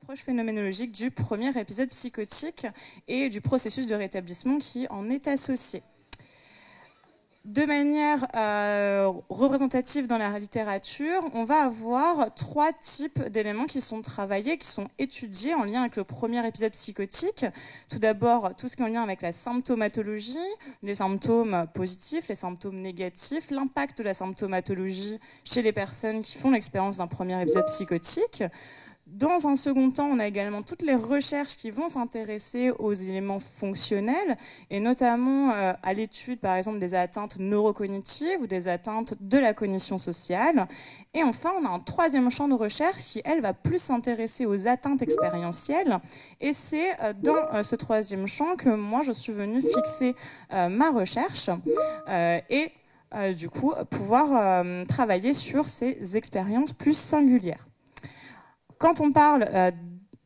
l'approche phénoménologique du premier épisode psychotique et du processus de rétablissement qui en est associé. De manière représentative dans la littérature, on va avoir 3 types d'éléments qui sont travaillés, qui sont étudiés en lien avec le premier épisode psychotique. Tout d'abord, tout ce qui est en lien avec la symptomatologie, les symptômes positifs, les symptômes négatifs, l'impact de la symptomatologie chez les personnes qui font l'expérience d'un premier épisode psychotique. Dans un second temps, on a également toutes les recherches qui vont s'intéresser aux éléments fonctionnels et notamment à l'étude, par exemple, des atteintes neurocognitives ou des atteintes de la cognition sociale. Et enfin, on a un 3e champ de recherche qui, elle, va plus s'intéresser aux atteintes expérientielles. Et c'est dans ce 3e champ que moi, je suis venue fixer ma recherche et du coup, pouvoir travailler sur ces expériences plus singulières. Quand on parle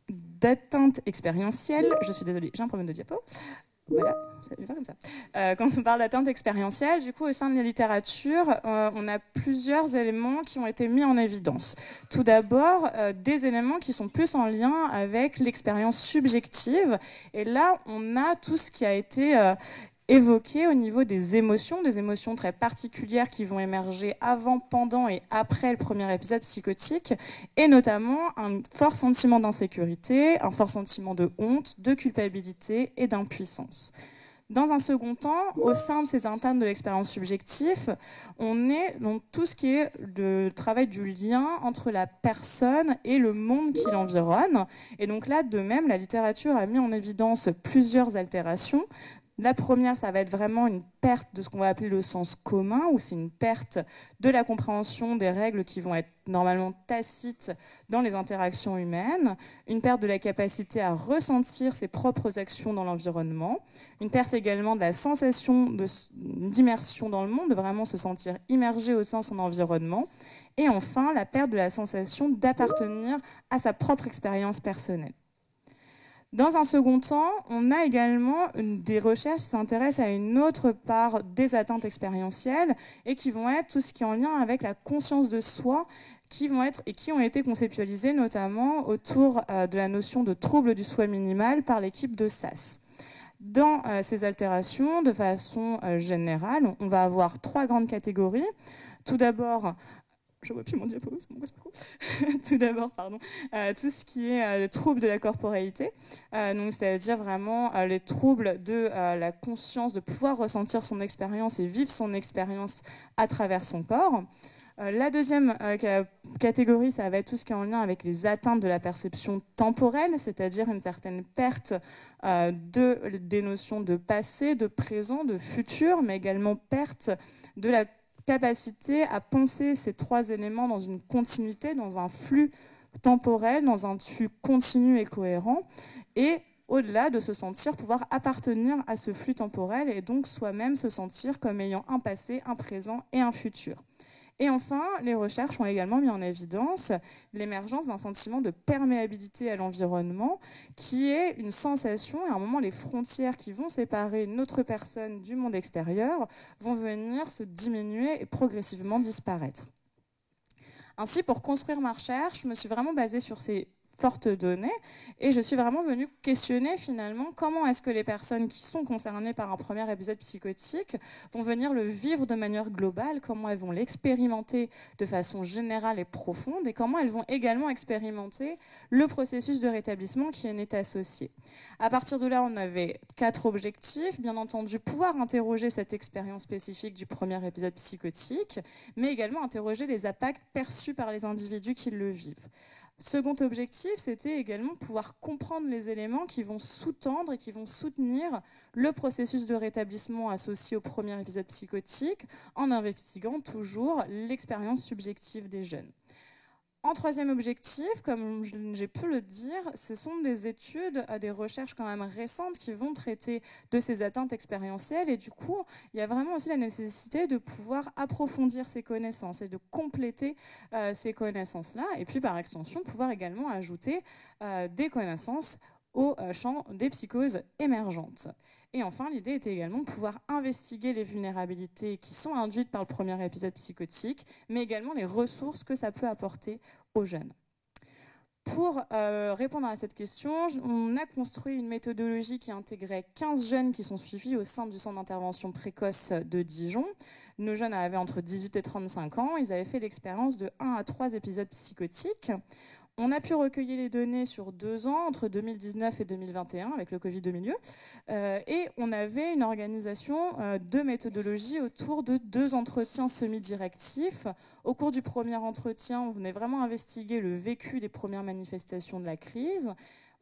d'atteinte expérientielle, je suis désolée, j'ai un problème de diapo. Voilà, je vais faire comme ça. Quand on parle d'atteinte expérientielle, du coup, au sein de la littérature, on a plusieurs éléments qui ont été mis en évidence. Tout d'abord, des éléments qui sont plus en lien avec l'expérience subjective. Et là, on a tout ce qui a été évoqué au niveau des émotions très particulières qui vont émerger avant, pendant et après le premier épisode psychotique, et notamment un fort sentiment d'insécurité, un fort sentiment de honte, de culpabilité et d'impuissance. Dans un second temps, au sein de ces internes de l'expérience subjective, on est dans tout ce qui est le travail du lien entre la personne et le monde qui l'environne. Et donc là, de même, la littérature a mis en évidence plusieurs altérations. La première, ça va être vraiment une perte de ce qu'on va appeler le sens commun, ou c'est une perte de la compréhension des règles qui vont être normalement tacites dans les interactions humaines, une perte de la capacité à ressentir ses propres actions dans l'environnement, une perte également de la sensation d'immersion dans le monde, de vraiment se sentir immergé au sein de son environnement, et enfin la perte de la sensation d'appartenir à sa propre expérience personnelle. Dans un second temps, on a également des recherches qui s'intéressent à une autre part des atteintes expérientielles et qui vont être tout ce qui est en lien avec la conscience de soi, qui ont été conceptualisées notamment autour de la notion de trouble du soi minimal par l'équipe de SAS. Dans ces altérations, de façon générale, on va avoir 3 grandes catégories. Tout d'abord, je vois plus mon diapo, c'est mon micro. Tout d'abord, tout ce qui est le trouble de la corporéité, donc c'est-à-dire vraiment les troubles de la conscience, de pouvoir ressentir son expérience et vivre son expérience à travers son corps. La deuxième catégorie, ça va être tout ce qui est en lien avec les atteintes de la perception temporelle, c'est-à-dire une certaine perte des notions de passé, de présent, de futur, mais également perte de la capacité à penser ces 3 éléments dans une continuité, dans un flux temporel, dans un flux continu et cohérent, et au-delà de se sentir pouvoir appartenir à ce flux temporel et donc soi-même se sentir comme ayant un passé, un présent et un futur. Et enfin, les recherches ont également mis en évidence l'émergence d'un sentiment de perméabilité à l'environnement, qui est une sensation, et à un moment, les frontières qui vont séparer notre personne du monde extérieur vont venir se diminuer et progressivement disparaître. Ainsi, pour construire ma recherche, je me suis vraiment basée sur ces fortes données et je suis vraiment venue questionner finalement comment est-ce que les personnes qui sont concernées par un premier épisode psychotique vont venir le vivre de manière globale, comment elles vont l'expérimenter de façon générale et profonde et comment elles vont également expérimenter le processus de rétablissement qui en est associé. À partir de là, on avait 4 objectifs, bien entendu pouvoir interroger cette expérience spécifique du premier épisode psychotique, mais également interroger les impacts perçus par les individus qui le vivent. Second objectif, c'était également pouvoir comprendre les éléments qui vont sous-tendre et qui vont soutenir le processus de rétablissement associé au premier épisode psychotique en investiguant toujours l'expérience subjective des jeunes. En 3e objectif, comme j'ai pu le dire, ce sont des études, des recherches quand même récentes qui vont traiter de ces atteintes expérientielles et du coup, il y a vraiment aussi la nécessité de pouvoir approfondir ces connaissances et de compléter ces connaissances-là et puis par extension, pouvoir également ajouter des connaissances au champ des psychoses émergentes. Et enfin, l'idée était également de pouvoir investiguer les vulnérabilités qui sont induites par le premier épisode psychotique, mais également les ressources que ça peut apporter aux jeunes. Pour répondre à cette question, on a construit une méthodologie qui intégrait 15 jeunes qui sont suivis au sein du centre d'intervention précoce de Dijon. Nos jeunes avaient entre 18 et 35 ans. Ils avaient fait l'expérience de 1 à 3 épisodes psychotiques. On a pu recueillir les données sur 2 ans, entre 2019 et 2021, avec le Covid au milieu. Et on avait une organisation de méthodologie autour de 2 entretiens semi-directifs. Au cours du premier entretien, on venait vraiment investiguer le vécu des premières manifestations de la crise,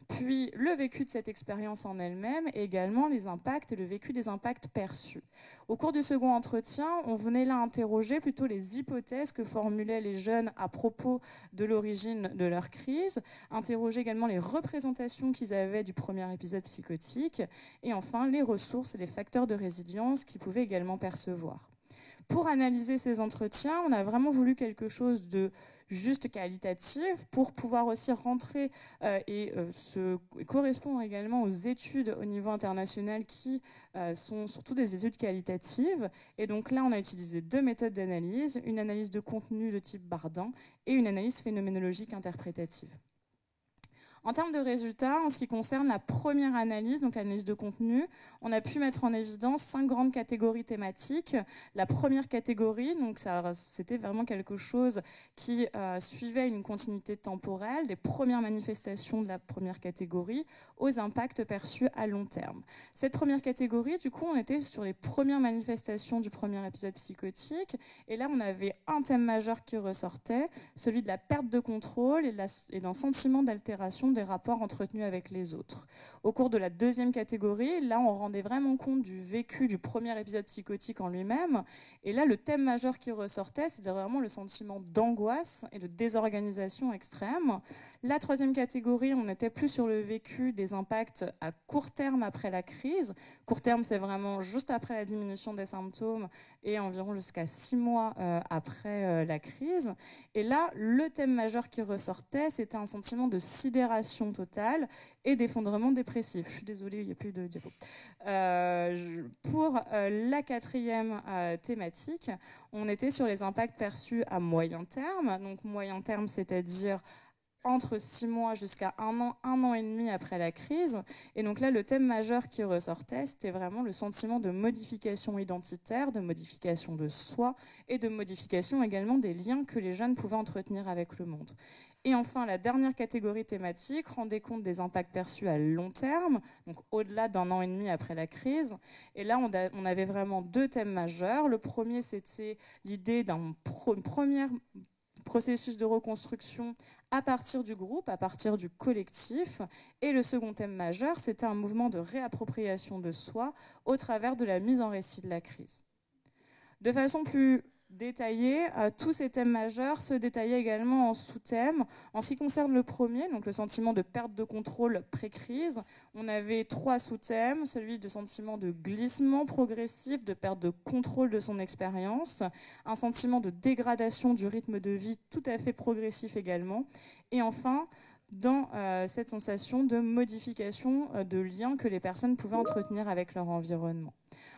puis le vécu de cette expérience en elle-même, et également les impacts et le vécu des impacts perçus. Au cours du second entretien, on venait là interroger plutôt les hypothèses que formulaient les jeunes à propos de l'origine de leur crise, interroger également les représentations qu'ils avaient du premier épisode psychotique, et enfin les ressources et les facteurs de résilience qu'ils pouvaient également percevoir. Pour analyser ces entretiens, on a vraiment voulu quelque chose de juste qualitatif pour pouvoir aussi rentrer et correspondre également aux études au niveau international qui sont surtout des études qualitatives. Et donc là, on a utilisé 2 méthodes d'analyse, une analyse de contenu de type Bardin et une analyse phénoménologique interprétative. En termes de résultats, en ce qui concerne la première analyse, donc l'analyse de contenu, on a pu mettre en évidence 5 grandes catégories thématiques. La première catégorie, donc c'était vraiment quelque chose qui suivait une continuité temporelle des premières manifestations de la première catégorie aux impacts perçus à long terme. Cette première catégorie, du coup, on était sur les premières manifestations du premier épisode psychotique, et là, on avait un thème majeur qui ressortait, celui de la perte de contrôle et d'un sentiment d'altération des rapports entretenus avec les autres. Au cours de la deuxième catégorie, là, on rendait vraiment compte du vécu du premier épisode psychotique en lui-même. Et là, le thème majeur qui ressortait, c'était vraiment le sentiment d'angoisse et de désorganisation extrême. La troisième catégorie, on était plus sur le vécu des impacts à court terme après la crise. Court terme, c'est vraiment juste après la diminution des symptômes et environ jusqu'à 6 mois après la crise. Et là, le thème majeur qui ressortait, c'était un sentiment de sidération totale et d'effondrement dépressif. Je suis désolée, il n'y a plus de diapo. Pour la quatrième thématique, on était sur les impacts perçus à moyen terme. Donc moyen terme, c'est-à-dire entre 6 mois jusqu'à 1 an et demi après la crise. Et donc là, le thème majeur qui ressortait, c'était vraiment le sentiment de modification identitaire, de modification de soi et de modification également des liens que les jeunes pouvaient entretenir avec le monde. Et enfin, la dernière catégorie thématique rendait compte des impacts perçus à long terme, donc au-delà d'1 an et demi après la crise. Et là, on avait vraiment 2 thèmes majeurs. Le premier, c'était l'idée d'un premier processus de reconstruction à partir du groupe, à partir du collectif. Et le second thème majeur, c'était un mouvement de réappropriation de soi au travers de la mise en récit de la crise. De façon plus détaillée, tous ces thèmes majeurs se détaillaient également en sous-thèmes. En ce qui concerne le premier, donc le sentiment de perte de contrôle pré-crise, on avait 3 sous-thèmes, celui de sentiment de glissement progressif, de perte de contrôle de son expérience, un sentiment de dégradation du rythme de vie tout à fait progressif également, et enfin, dans cette sensation de modification de liens que les personnes pouvaient entretenir avec leur environnement.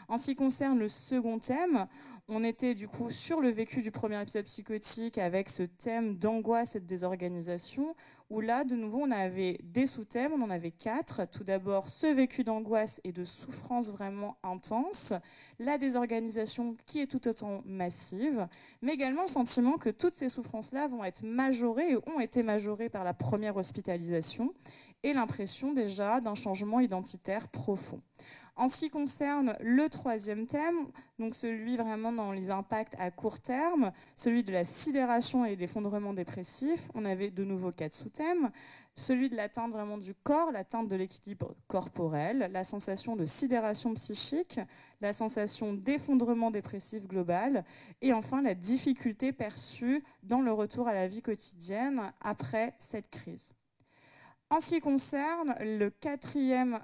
En ce qui concerne le second thème, on était du coup sur le vécu du premier épisode psychotique avec ce thème d'angoisse et de désorganisation, où là, de nouveau, on avait des sous-thèmes, on en avait 4. Tout d'abord, ce vécu d'angoisse et de souffrance vraiment intense, la désorganisation qui est tout autant massive, mais également le sentiment que toutes ces souffrances-là vont être majorées et ont été majorées par la première hospitalisation, et l'impression déjà d'un changement identitaire profond. En ce qui concerne le troisième thème, donc celui vraiment dans les impacts à court terme, celui de la sidération et l'effondrement dépressif, on avait de nouveau 4 sous-thèmes. Celui de l'atteinte vraiment du corps, l'atteinte de l'équilibre corporel, la sensation de sidération psychique, la sensation d'effondrement dépressif global, et enfin la difficulté perçue dans le retour à la vie quotidienne après cette crise. En ce qui concerne le quatrième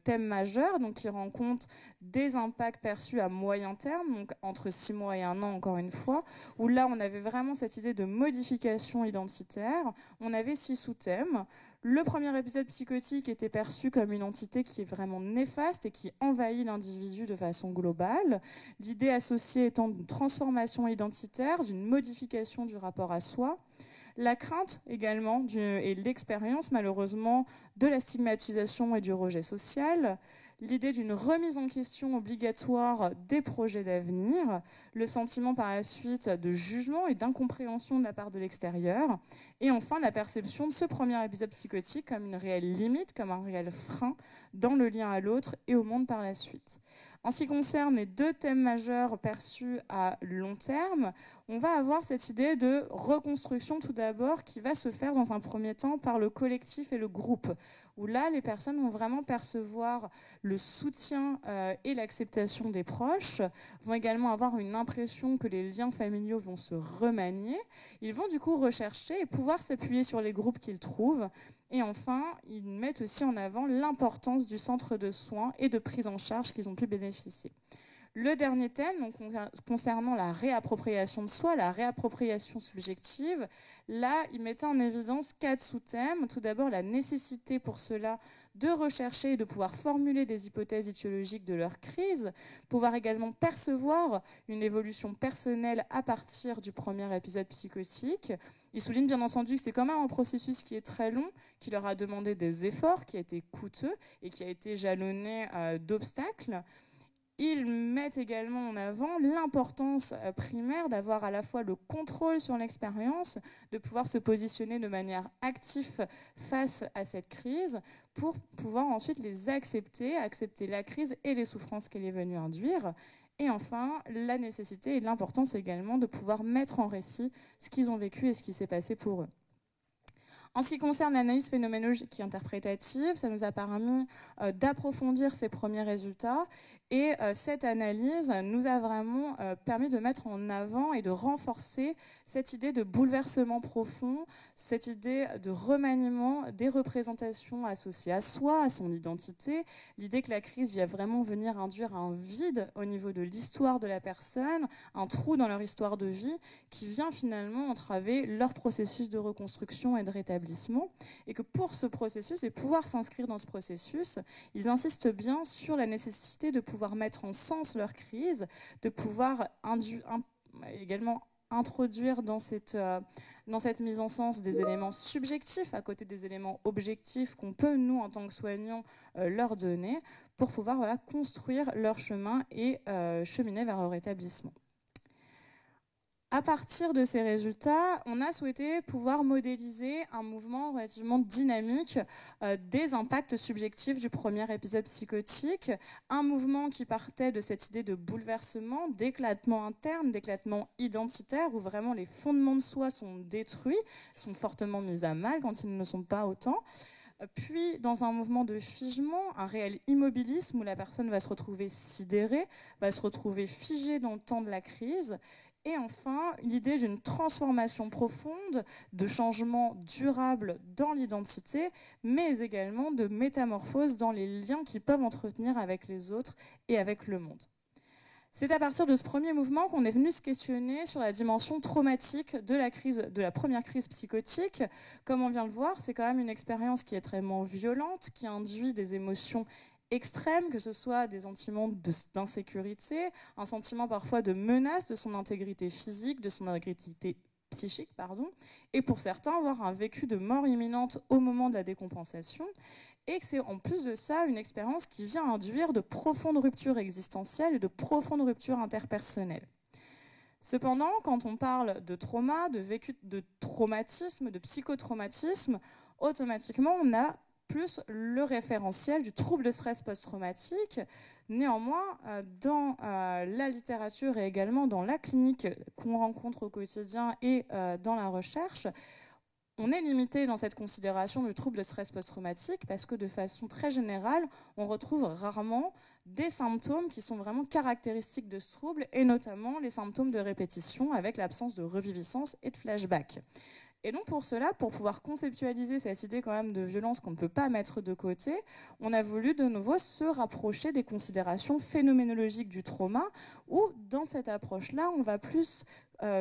thème majeur, donc qui rend compte des impacts perçus à moyen terme, donc entre 6 mois et 1 an encore une fois, où là on avait vraiment cette idée de modification identitaire, on avait 6 sous-thèmes. Le premier épisode psychotique était perçu comme une entité qui est vraiment néfaste et qui envahit l'individu de façon globale. L'idée associée étant d'une transformation identitaire, d'une modification du rapport à soi. La crainte également et l'expérience malheureusement de la stigmatisation et du rejet social, l'idée d'une remise en question obligatoire des projets d'avenir, le sentiment par la suite de jugement et d'incompréhension de la part de l'extérieur, et enfin la perception de ce premier épisode psychotique comme une réelle limite, comme un réel frein dans le lien à l'autre et au monde par la suite. En ce qui concerne les deux thèmes majeurs perçus à long terme, on va avoir cette idée de reconstruction tout d'abord qui va se faire dans un premier temps par le collectif et le groupe, où là les personnes vont vraiment percevoir le soutien et l'acceptation des proches, vont également avoir une impression que les liens familiaux vont se remanier. Ils vont du coup rechercher et pouvoir s'appuyer sur les groupes qu'ils trouvent. Et enfin, ils mettent aussi en avant l'importance du centre de soins et de prise en charge qu'ils ont pu bénéficier. Le dernier thème, donc, concernant la réappropriation de soi, la réappropriation subjective, là, il mettait en évidence 4 sous-thèmes. Tout d'abord, la nécessité pour cela de rechercher et de pouvoir formuler des hypothèses étiologiques de leur crise, pouvoir également percevoir une évolution personnelle à partir du premier épisode psychotique. Il souligne bien entendu que c'est quand même un processus qui est très long, qui leur a demandé des efforts, qui a été coûteux et qui a été jalonné d'obstacles. Ils mettent également en avant l'importance primaire d'avoir à la fois le contrôle sur l'expérience, de pouvoir se positionner de manière active face à cette crise pour pouvoir ensuite les accepter la crise et les souffrances qu'elle est venue induire. Et enfin, la nécessité et l'importance également de pouvoir mettre en récit ce qu'ils ont vécu et ce qui s'est passé pour eux. En ce qui concerne l'analyse phénoménologique et interprétative, ça nous a permis d'approfondir ces premiers résultats et cette analyse nous a vraiment permis de mettre en avant et de renforcer cette idée de bouleversement profond, cette idée de remaniement des représentations associées à soi, à son identité, l'idée que la crise vient vraiment venir induire un vide au niveau de l'histoire de la personne, un trou dans leur histoire de vie qui vient finalement entraver leur processus de reconstruction et de rétablissement. Et que pour ce processus et pouvoir s'inscrire dans ce processus, ils insistent bien sur la nécessité de pouvoir mettre en sens leur crise, de pouvoir également introduire dans cette mise en sens des éléments subjectifs à côté des éléments objectifs qu'on peut, nous, en tant que soignants, leur donner pour pouvoir construire leur chemin et cheminer vers leur rétablissement. À partir de ces résultats, on a souhaité pouvoir modéliser un mouvement relativement dynamique des impacts subjectifs du premier épisode psychotique, un mouvement qui partait de cette idée de bouleversement, d'éclatement interne, d'éclatement identitaire, où vraiment les fondements de soi sont détruits, sont fortement mis à mal quand ils ne le sont pas autant. Puis, dans un mouvement de figement, un réel immobilisme où la personne va se retrouver sidérée, va se retrouver figée dans le temps de la crise. Et enfin, l'idée d'une transformation profonde, de changement durable dans l'identité, mais également de métamorphose dans les liens qu'ils peuvent entretenir avec les autres et avec le monde. C'est à partir de ce premier mouvement qu'on est venu se questionner sur la dimension traumatique de la première crise psychotique. Comme on vient de le voir, c'est quand même une expérience qui est extrêmement violente, qui induit des émotions extrêmes, que ce soit des sentiments d'insécurité, un sentiment parfois de menace de son intégrité physique, de son intégrité psychique, et pour certains avoir un vécu de mort imminente au moment de la décompensation, et que c'est en plus de ça une expérience qui vient induire de profondes ruptures existentielles et de profondes ruptures interpersonnelles. Cependant, quand on parle de trauma, de vécu de traumatisme, de psychotraumatisme, automatiquement on a plus le référentiel du trouble de stress post-traumatique. Néanmoins, dans la littérature et également dans la clinique qu'on rencontre au quotidien et dans la recherche, on est limité dans cette considération du trouble de stress post-traumatique parce que de façon très générale, on retrouve rarement des symptômes qui sont vraiment caractéristiques de ce trouble et notamment les symptômes de répétition avec l'absence de reviviscence et de flashback. Et donc pour cela, pour pouvoir conceptualiser cette idée quand même de violence qu'on ne peut pas mettre de côté, on a voulu de nouveau se rapprocher des considérations phénoménologiques du trauma, où dans cette approche-là, on va plus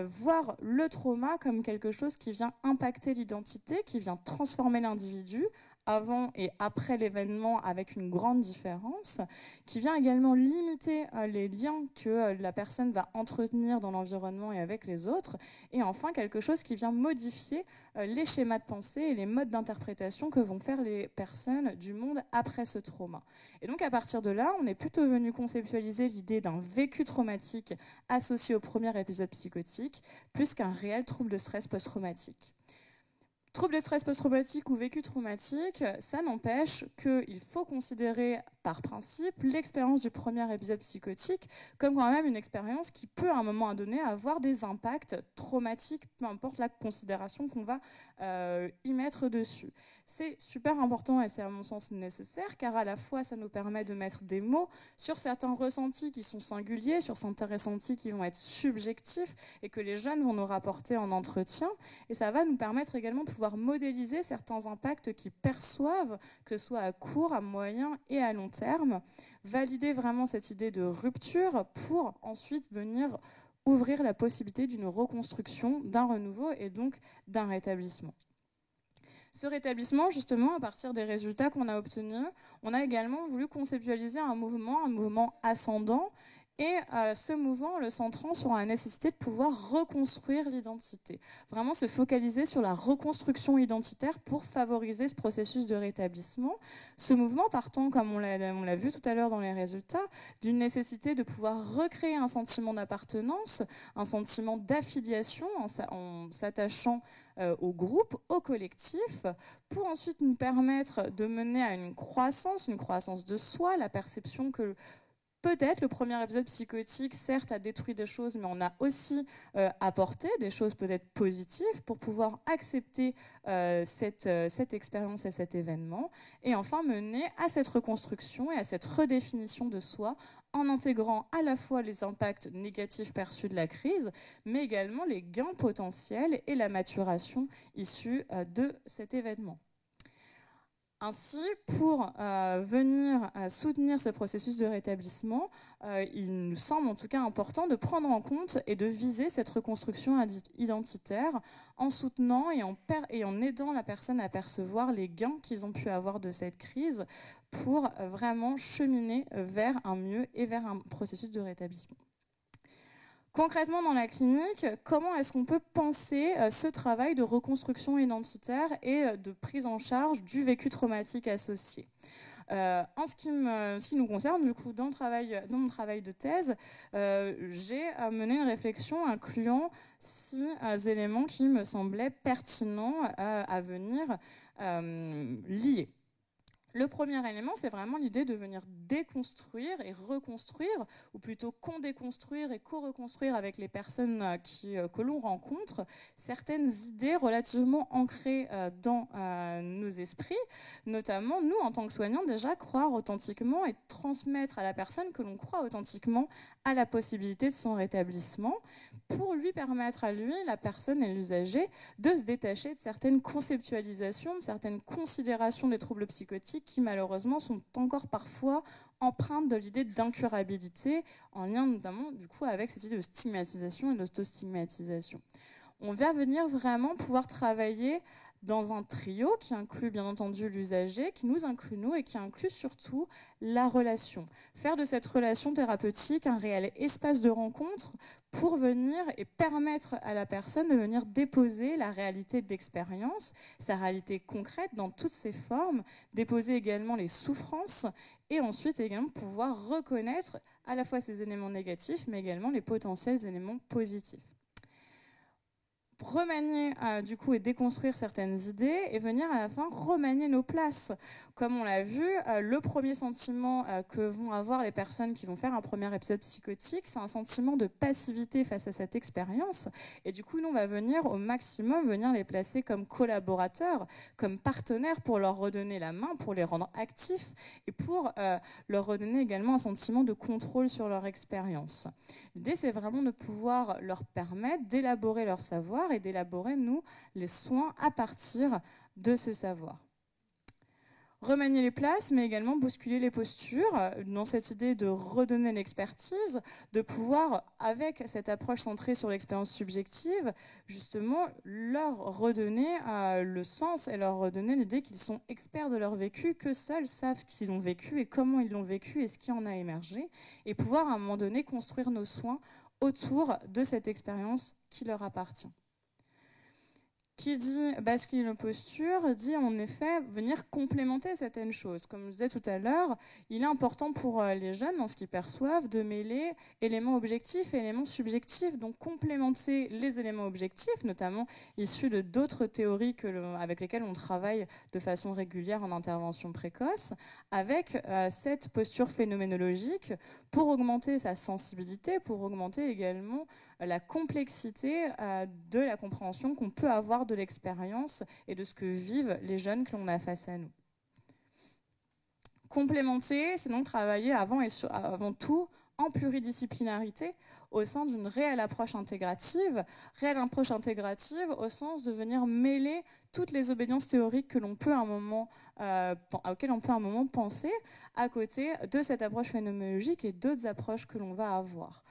voir le trauma comme quelque chose qui vient impacter l'identité, qui vient transformer l'individu avant et après l'événement avec une grande différence, qui vient également limiter les liens que la personne va entretenir dans l'environnement et avec les autres, et enfin quelque chose qui vient modifier les schémas de pensée et les modes d'interprétation que vont faire les personnes du monde après ce trauma. Et donc à partir de là, on est plutôt venu conceptualiser l'idée d'un vécu traumatique associé au premier épisode psychotique, plus qu'un réel trouble de stress post-traumatique. Trouble de stress post-traumatique ou vécu traumatique, ça n'empêche qu'il faut considérer par principe l'expérience du premier épisode psychotique comme quand même une expérience qui peut à un moment donné avoir des impacts traumatiques, peu importe la considération qu'on va y mettre dessus. C'est super important et c'est à mon sens nécessaire car à la fois ça nous permet de mettre des mots sur certains ressentis qui sont singuliers, sur certains ressentis qui vont être subjectifs et que les jeunes vont nous rapporter en entretien, et ça va nous permettre également de pouvoir modéliser certains impacts qu'ils perçoivent, que ce soit à court, à moyen et à long terme, valider vraiment cette idée de rupture pour ensuite venir ouvrir la possibilité d'une reconstruction, d'un renouveau et donc d'un rétablissement. Ce rétablissement, justement, à partir des résultats qu'on a obtenus, on a également voulu conceptualiser un mouvement ascendant, et ce mouvement, en le centrant sur la nécessité de pouvoir reconstruire l'identité. Vraiment se focaliser sur la reconstruction identitaire pour favoriser ce processus de rétablissement. Ce mouvement partant, comme on l'a vu tout à l'heure dans les résultats, d'une nécessité de pouvoir recréer un sentiment d'appartenance, un sentiment d'affiliation en s'attachant au groupe, au collectif, pour ensuite nous permettre de mener à une croissance de soi, la perception que peut-être le premier épisode psychotique, certes, a détruit des choses, mais on a aussi apporté des choses peut-être positives pour pouvoir accepter cette expérience et cet événement, et enfin mener à cette reconstruction et à cette redéfinition de soi en intégrant à la fois les impacts négatifs perçus de la crise, mais également les gains potentiels et la maturation issue de cet événement. Ainsi, pour venir soutenir ce processus de rétablissement, il nous semble en tout cas important de prendre en compte et de viser cette reconstruction identitaire en soutenant et en aidant la personne à percevoir les gains qu'ils ont pu avoir de cette crise pour vraiment cheminer vers un mieux et vers un processus de rétablissement. Concrètement, dans la clinique, comment est-ce qu'on peut penser ce travail de reconstruction identitaire et de prise en charge du vécu traumatique associé ? En ce qui nous concerne, du coup, dans mon travail de thèse, j'ai mené une réflexion incluant 6 éléments qui me semblaient pertinents à venir lier. Le premier élément, c'est vraiment l'idée de venir déconstruire et reconstruire, ou plutôt co-déconstruire et co-reconstruire avec les personnes que l'on rencontre, certaines idées relativement ancrées dans nos esprits, notamment nous, en tant que soignants, déjà croire authentiquement et transmettre à la personne que l'on croit authentiquement à la possibilité de son rétablissement, pour lui permettre à lui, la personne et l'usager, de se détacher de certaines conceptualisations, de certaines considérations des troubles psychotiques qui malheureusement sont encore parfois empreintes de l'idée d'incurabilité, en lien notamment du coup avec cette idée de stigmatisation et d'autostigmatisation. On va venir vraiment pouvoir travailler dans un trio qui inclut bien entendu l'usager, qui nous inclut nous et qui inclut surtout la relation. Faire de cette relation thérapeutique un réel espace de rencontre pour venir et permettre à la personne de venir déposer la réalité de l'expérience, sa réalité concrète dans toutes ses formes, déposer également les souffrances et ensuite également pouvoir reconnaître à la fois ces éléments négatifs mais également les potentiels éléments positifs. Remanier du coup et déconstruire certaines idées et venir à la fin remanier nos places. Comme on l'a vu, le premier sentiment que vont avoir les personnes qui vont faire un premier épisode psychotique, c'est un sentiment de passivité face à cette expérience, et du coup nous on va venir au maximum venir les placer comme collaborateurs, comme partenaires pour leur redonner la main, pour les rendre actifs et pour leur redonner également un sentiment de contrôle sur leur expérience. L'idée c'est vraiment de pouvoir leur permettre d'élaborer leur savoir et d'élaborer, nous, les soins à partir de ce savoir. Remanier les places, mais également bousculer les postures, dans cette idée de redonner l'expertise, de pouvoir, avec cette approche centrée sur l'expérience subjective, justement leur redonner le sens et leur redonner l'idée qu'ils sont experts de leur vécu, que seuls savent qu'ils l'ont vécu et comment ils l'ont vécu et ce qui en a émergé, et pouvoir à un moment donné construire nos soins autour de cette expérience qui leur appartient. Qui dit basculer nos postures, dit en effet venir complémenter certaines choses. Comme je disais tout à l'heure, il est important pour les jeunes, dans ce qu'ils perçoivent, de mêler éléments objectifs et éléments subjectifs, donc complémenter les éléments objectifs, notamment issus de d'autres théories avec lesquelles on travaille de façon régulière en intervention précoce, avec cette posture phénoménologique pour augmenter sa sensibilité, pour augmenter également la complexité de la compréhension qu'on peut avoir de l'expérience et de ce que vivent les jeunes que l'on a face à nous. Complémenter, c'est donc travailler avant tout en pluridisciplinarité au sein d'une réelle approche intégrative au sens de venir mêler toutes les obédiences théoriques que l'on peut auxquelles on peut à un moment penser à côté de cette approche phénoménologique et d'autres approches que l'on va avoir.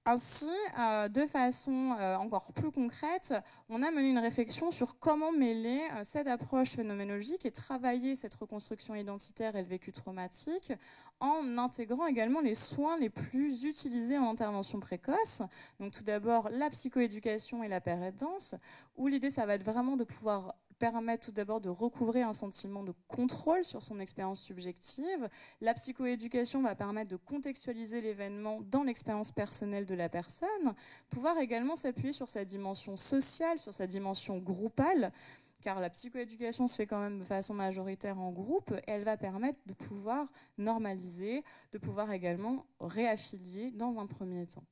Ainsi, de façon encore plus concrète, on a mené une réflexion sur comment mêler cette approche phénoménologique et travailler cette reconstruction identitaire et le vécu traumatique en intégrant également les soins les plus utilisés en intervention précoce. Donc tout d'abord, la psychoéducation et la pérédance, où l'idée, ça va être vraiment de pouvoir permettre tout d'abord de recouvrer un sentiment de contrôle sur son expérience subjective. La psychoéducation va permettre de contextualiser l'événement dans l'expérience personnelle de la personne, pouvoir également s'appuyer sur sa dimension sociale, sur sa dimension groupale, car la psychoéducation se fait quand même de façon majoritaire en groupe, et elle va permettre de pouvoir normaliser, de pouvoir également réaffilier dans un premier temps.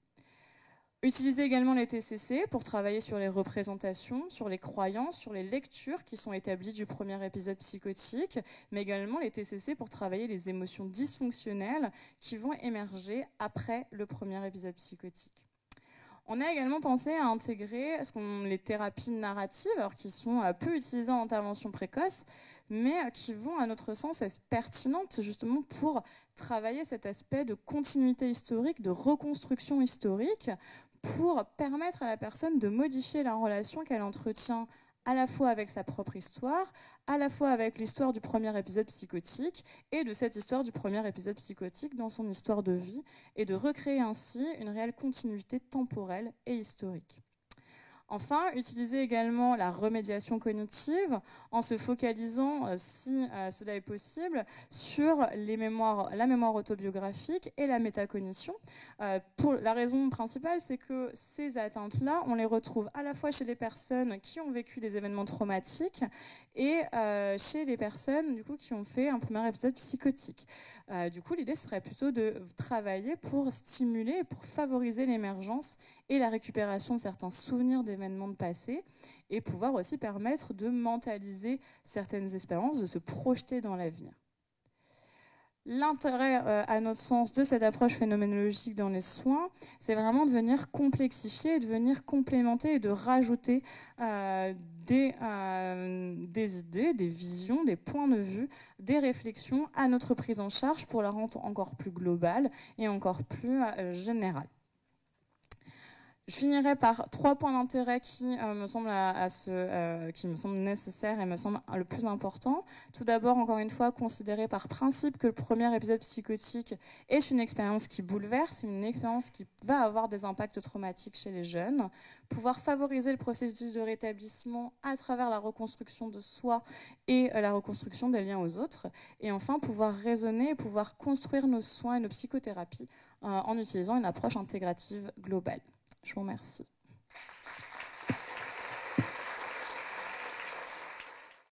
Utiliser également les TCC pour travailler sur les représentations, sur les croyances, sur les lectures qui sont établies du premier épisode psychotique, mais également les TCC pour travailler les émotions dysfonctionnelles qui vont émerger après le premier épisode psychotique. On a également pensé à intégrer les thérapies narratives, alors qui sont peu utilisées en intervention précoce, mais qui vont, à notre sens, être pertinentes justement pour travailler cet aspect de continuité historique, de reconstruction historique, pour permettre à la personne de modifier la relation qu'elle entretient à la fois avec sa propre histoire, à la fois avec l'histoire du premier épisode psychotique et de cette histoire du premier épisode psychotique dans son histoire de vie, et de recréer ainsi une réelle continuité temporelle et historique. Enfin, utiliser également la remédiation cognitive en se focalisant, si cela est possible, sur la mémoire autobiographique et la métacognition. Pour la raison principale, c'est que ces atteintes-là, on les retrouve à la fois chez les personnes qui ont vécu des événements traumatiques et chez les personnes du coup, qui ont fait un premier épisode psychotique. Du coup, l'idée serait plutôt de travailler pour stimuler, pour favoriser l'émergence et la récupération de certains souvenirs d'événements de passé, et pouvoir aussi permettre de mentaliser certaines expériences, de se projeter dans l'avenir. L'intérêt, à notre sens, de cette approche phénoménologique dans les soins, c'est vraiment de venir complexifier, de venir complémenter et de rajouter des idées, des visions, des points de vue, des réflexions à notre prise en charge pour la rendre encore plus globale et encore plus générale. Je finirai par 3 points d'intérêt qui me semblent nécessaires et me semblent le plus important. Tout d'abord, encore une fois, considérer par principe que le premier épisode psychotique est une expérience qui bouleverse, une expérience qui va avoir des impacts traumatiques chez les jeunes. Pouvoir favoriser le processus de rétablissement à travers la reconstruction de soi et la reconstruction des liens aux autres. Et enfin, pouvoir raisonner et pouvoir construire nos soins et nos psychothérapies en utilisant une approche intégrative globale. Je vous remercie.